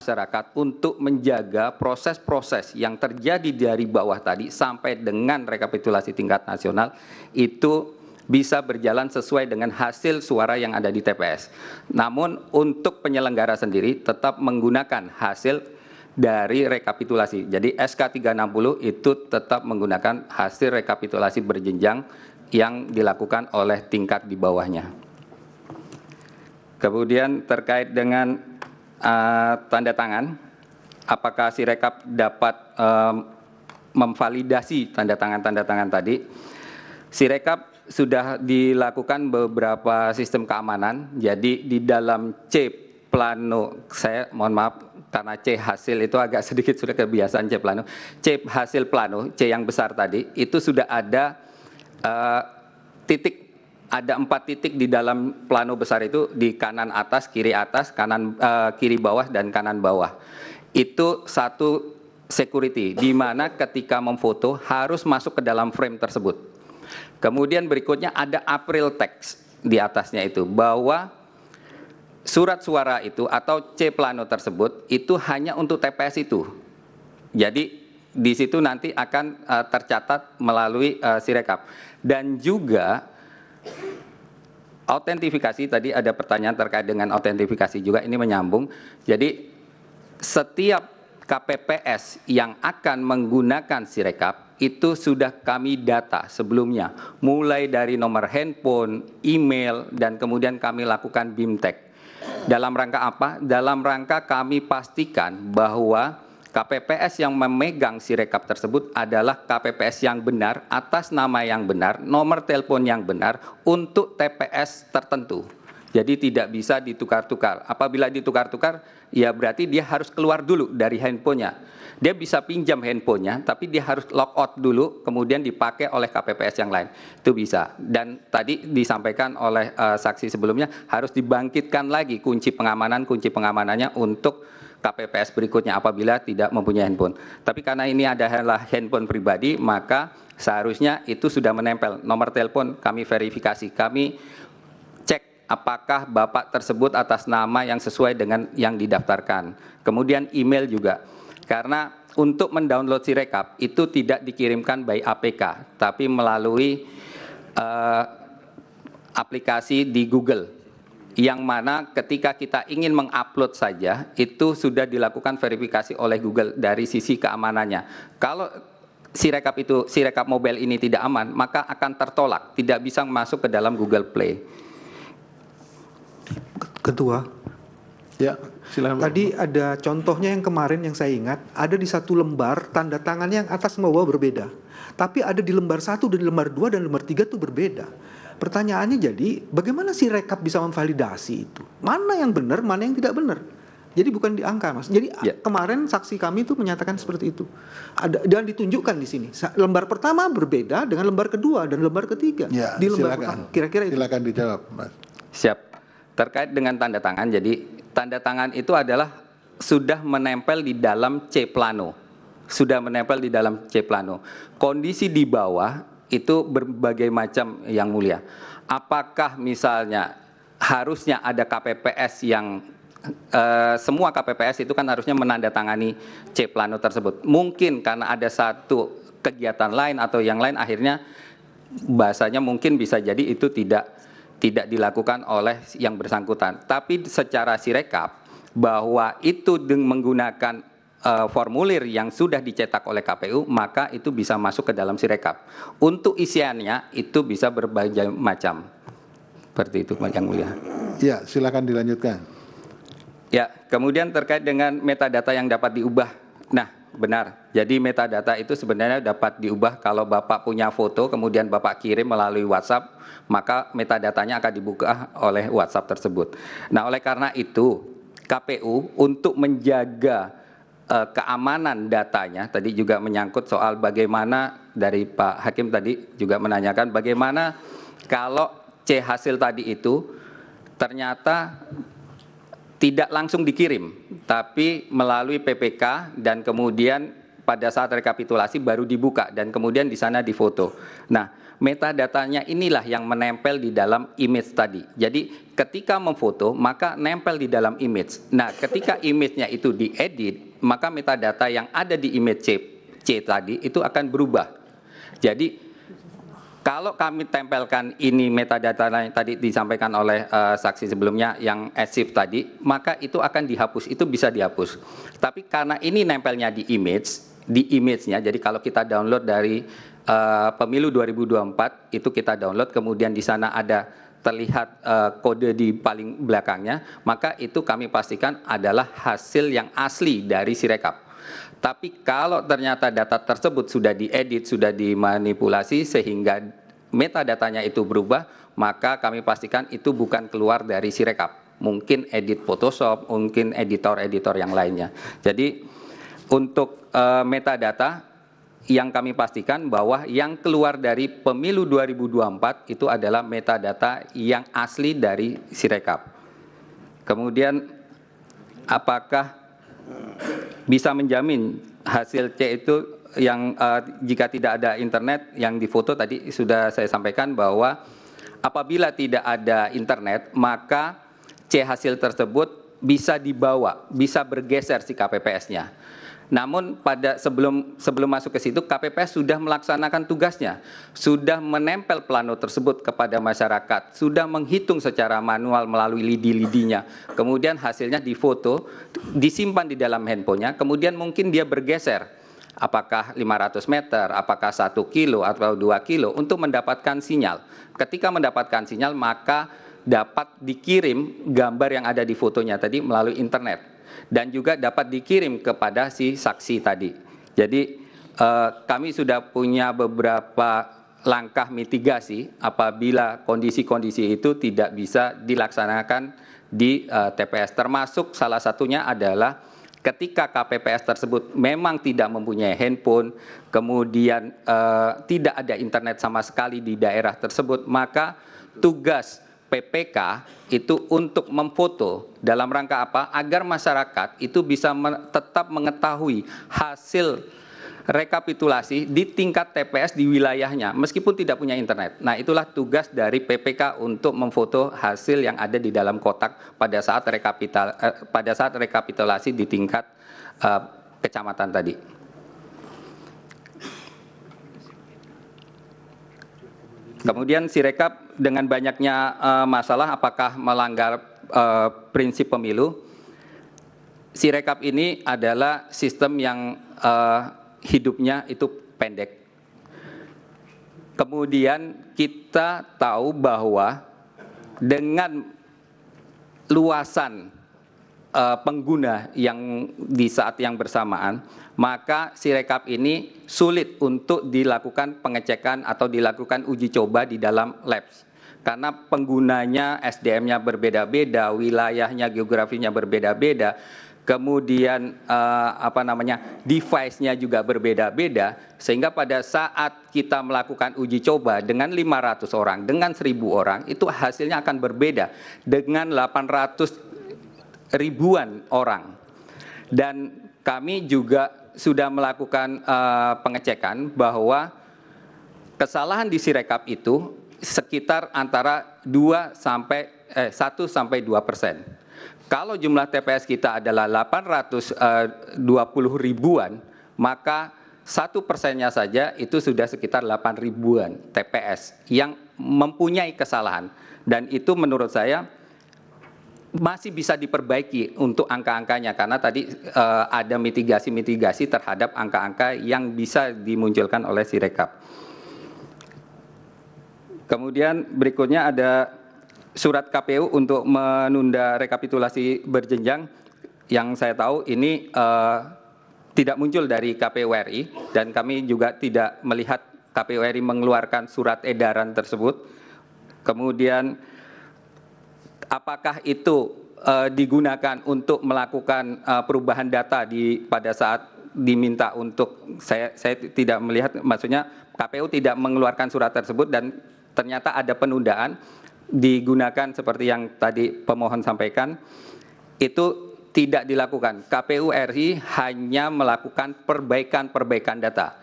masyarakat untuk menjaga proses-proses yang terjadi dari bawah tadi sampai dengan rekapitulasi tingkat nasional itu bisa berjalan sesuai dengan hasil suara yang ada di TPS. Namun untuk penyelenggara sendiri tetap menggunakan hasil dari rekapitulasi. Jadi SK 360 itu tetap menggunakan hasil rekapitulasi berjenjang yang dilakukan oleh tingkat di bawahnya. Kemudian terkait dengan tanda tangan, apakah Sirekap dapat memvalidasi tanda tangan tadi? Sirekap sudah dilakukan beberapa sistem keamanan, jadi di dalam C plano, saya mohon maaf karena C hasil itu agak sedikit sudah kebiasaan C plano. C hasil plano, C yang besar tadi, itu sudah ada titik. Ada 4 titik di dalam plano besar itu, di kanan atas, kiri bawah, dan kanan bawah. Itu satu security, di mana ketika memfoto harus masuk ke dalam frame tersebut. Kemudian berikutnya ada April text di atasnya itu, bahwa surat suara itu atau C plano tersebut itu hanya untuk TPS itu. Jadi di situ nanti akan tercatat melalui Sirekap. Dan juga autentifikasi, tadi ada pertanyaan terkait dengan autentifikasi juga, ini menyambung. Jadi setiap KPPS yang akan menggunakan Sirekap itu sudah kami data sebelumnya, mulai dari nomor handphone, email, dan kemudian kami lakukan BIMTEK. Dalam rangka apa? Dalam rangka kami pastikan bahwa KPPS yang memegang Sirekap tersebut adalah KPPS yang benar, atas nama yang benar, nomor telepon yang benar, untuk TPS tertentu. Jadi tidak bisa ditukar-tukar. Apabila ditukar-tukar, ya berarti dia harus keluar dulu dari handphonenya. Dia bisa pinjam handphonenya, tapi dia harus log out dulu, kemudian dipakai oleh KPPS yang lain. Itu bisa. Dan tadi disampaikan oleh saksi sebelumnya, harus dibangkitkan lagi kunci pengamanannya untuk KPPS berikutnya apabila tidak mempunyai handphone. Tapi karena ini adalah handphone pribadi, maka seharusnya itu sudah menempel. Nomor telepon kami verifikasi, kami cek apakah Bapak tersebut atas nama yang sesuai dengan yang didaftarkan. Kemudian email juga. Karena untuk mendownload Sirekap itu tidak dikirimkan by APK, tapi melalui aplikasi di Google. Yang mana ketika kita ingin mengupload saja, itu sudah dilakukan verifikasi oleh Google dari sisi keamanannya. Kalau Sirekap mobile ini tidak aman, maka akan tertolak, tidak bisa masuk ke dalam Google Play. Ketua, ya silakan. tadi ada contohnya yang kemarin yang saya ingat, ada di satu lembar tanda tangannya yang atas sama bawah berbeda. Tapi ada di lembar 1 dan di lembar 2 dan lembar 3 itu berbeda. Pertanyaannya jadi, bagaimana Sirekap bisa memvalidasi itu? Mana yang benar, mana yang tidak benar? Jadi bukan di angka, Mas. Jadi kemarin saksi kami itu menyatakan seperti itu. Dan ditunjukkan di sini. Lembar pertama berbeda dengan lembar kedua dan lembar ketiga. Ya, di lembar silakan. pertama. Kira-kira itu. Silakan dijawab, Mas. Siap. Terkait dengan tanda tangan, jadi tanda tangan itu adalah sudah menempel di dalam C plano. Sudah menempel di dalam C plano. Kondisi di bawah itu berbagai macam yang mulia. Apakah misalnya harusnya ada KPPS yang semua KPPS itu kan harusnya menandatangani C plano tersebut. Mungkin karena ada satu kegiatan lain atau yang lain, akhirnya bahasanya mungkin bisa jadi itu tidak dilakukan oleh yang bersangkutan. Tapi secara Sirekap bahwa itu menggunakan formulir yang sudah dicetak oleh KPU, maka itu bisa masuk ke dalam Sirekap. Untuk isiannya itu bisa berbagai macam. Seperti itu, Yang Mulia. Ya, silakan dilanjutkan. Ya, kemudian terkait dengan metadata yang dapat diubah. Nah, benar. Jadi metadata itu sebenarnya dapat diubah kalau Bapak punya foto, kemudian Bapak kirim melalui WhatsApp, maka metadatanya akan dibuka oleh WhatsApp tersebut. Nah, oleh karena itu, KPU untuk menjaga keamanan datanya, tadi juga menyangkut soal bagaimana dari Pak Hakim tadi juga menanyakan bagaimana kalau C hasil tadi itu ternyata tidak langsung dikirim, tapi melalui PPK dan kemudian pada saat rekapitulasi baru dibuka dan kemudian di sana difoto. Nah, metadatanya inilah yang menempel di dalam image tadi. Jadi ketika memfoto maka nempel di dalam image. Nah, ketika image-nya itu diedit, maka metadata yang ada di image C tadi itu akan berubah. Jadi kalau kami tempelkan ini metadata yang tadi disampaikan oleh saksi sebelumnya yang as if tadi, maka itu akan dihapus, itu bisa dihapus. Tapi karena ini nempelnya di image-nya, jadi kalau kita download dari pemilu 2024, itu kita download, kemudian di sana ada terlihat kode di paling belakangnya, maka itu kami pastikan adalah hasil yang asli dari Sirekap. Tapi kalau ternyata data tersebut sudah diedit, sudah dimanipulasi sehingga metadatanya itu berubah, maka kami pastikan itu bukan keluar dari Sirekap. Mungkin edit Photoshop, mungkin editor-editor yang lainnya. Jadi untuk metadata yang kami pastikan bahwa yang keluar dari pemilu 2024 itu adalah metadata yang asli dari Sirekap. Kemudian apakah bisa menjamin hasil C itu yang jika tidak ada internet yang difoto tadi sudah saya sampaikan bahwa apabila tidak ada internet maka C hasil tersebut bisa dibawa, bisa bergeser si KPPS-nya. Namun pada sebelum masuk ke situ KPPS sudah melaksanakan tugasnya, sudah menempel plano tersebut kepada masyarakat, sudah menghitung secara manual melalui lidi-lidinya, kemudian hasilnya difoto, disimpan di dalam handphonenya, kemudian mungkin dia bergeser, apakah 500 meter, apakah 1 kilo atau 2 kilo untuk mendapatkan sinyal. Ketika mendapatkan sinyal maka dapat dikirim gambar yang ada di fotonya tadi melalui internet. Dan juga dapat dikirim kepada si saksi tadi. Jadi kami sudah punya beberapa langkah mitigasi apabila kondisi-kondisi itu tidak bisa dilaksanakan di TPS. Termasuk salah satunya adalah ketika KPPS tersebut memang tidak mempunyai handphone, kemudian tidak ada internet sama sekali di daerah tersebut, maka tugas PPK itu untuk memfoto dalam rangka apa? Agar masyarakat itu bisa tetap mengetahui hasil rekapitulasi di tingkat TPS di wilayahnya meskipun tidak punya internet. Nah, itulah tugas dari PPK untuk memfoto hasil yang ada di dalam kotak pada saat rekapitulasi di tingkat kecamatan tadi. Kemudian Sirekap dengan banyaknya masalah apakah melanggar prinsip pemilu. Sirekap ini adalah sistem yang hidupnya itu pendek. Kemudian kita tahu bahwa dengan luasan pengguna yang di saat yang bersamaan, maka Sirekap ini sulit untuk dilakukan pengecekan atau dilakukan uji coba di dalam labs. Karena penggunanya SDM-nya berbeda-beda, wilayahnya, geografinya berbeda-beda, kemudian device-nya juga berbeda-beda, sehingga pada saat kita melakukan uji coba dengan 500 orang, dengan 1.000 orang, itu hasilnya akan berbeda dengan 800 ribuan orang. Dan kami juga sudah melakukan pengecekan bahwa kesalahan di Sirekap itu sekitar antara 1 sampai 2%. Kalau jumlah TPS kita adalah 820 ribuan, maka 1%-nya saja itu sudah sekitar 8 ribuan TPS yang mempunyai kesalahan. Dan itu menurut saya masih bisa diperbaiki untuk angka-angkanya, karena tadi ada mitigasi-mitigasi terhadap angka-angka yang bisa dimunculkan oleh Sirekap. Kemudian berikutnya ada surat KPU untuk menunda rekapitulasi berjenjang. Yang saya tahu ini tidak muncul dari KPU RI, dan kami juga tidak melihat KPU RI mengeluarkan surat edaran tersebut. Kemudian apakah itu digunakan untuk melakukan perubahan data pada saat diminta untuk, saya tidak melihat, maksudnya KPU tidak mengeluarkan surat tersebut dan ternyata ada penundaan digunakan seperti yang tadi pemohon sampaikan. Itu tidak dilakukan. KPU RI hanya melakukan perbaikan-perbaikan data.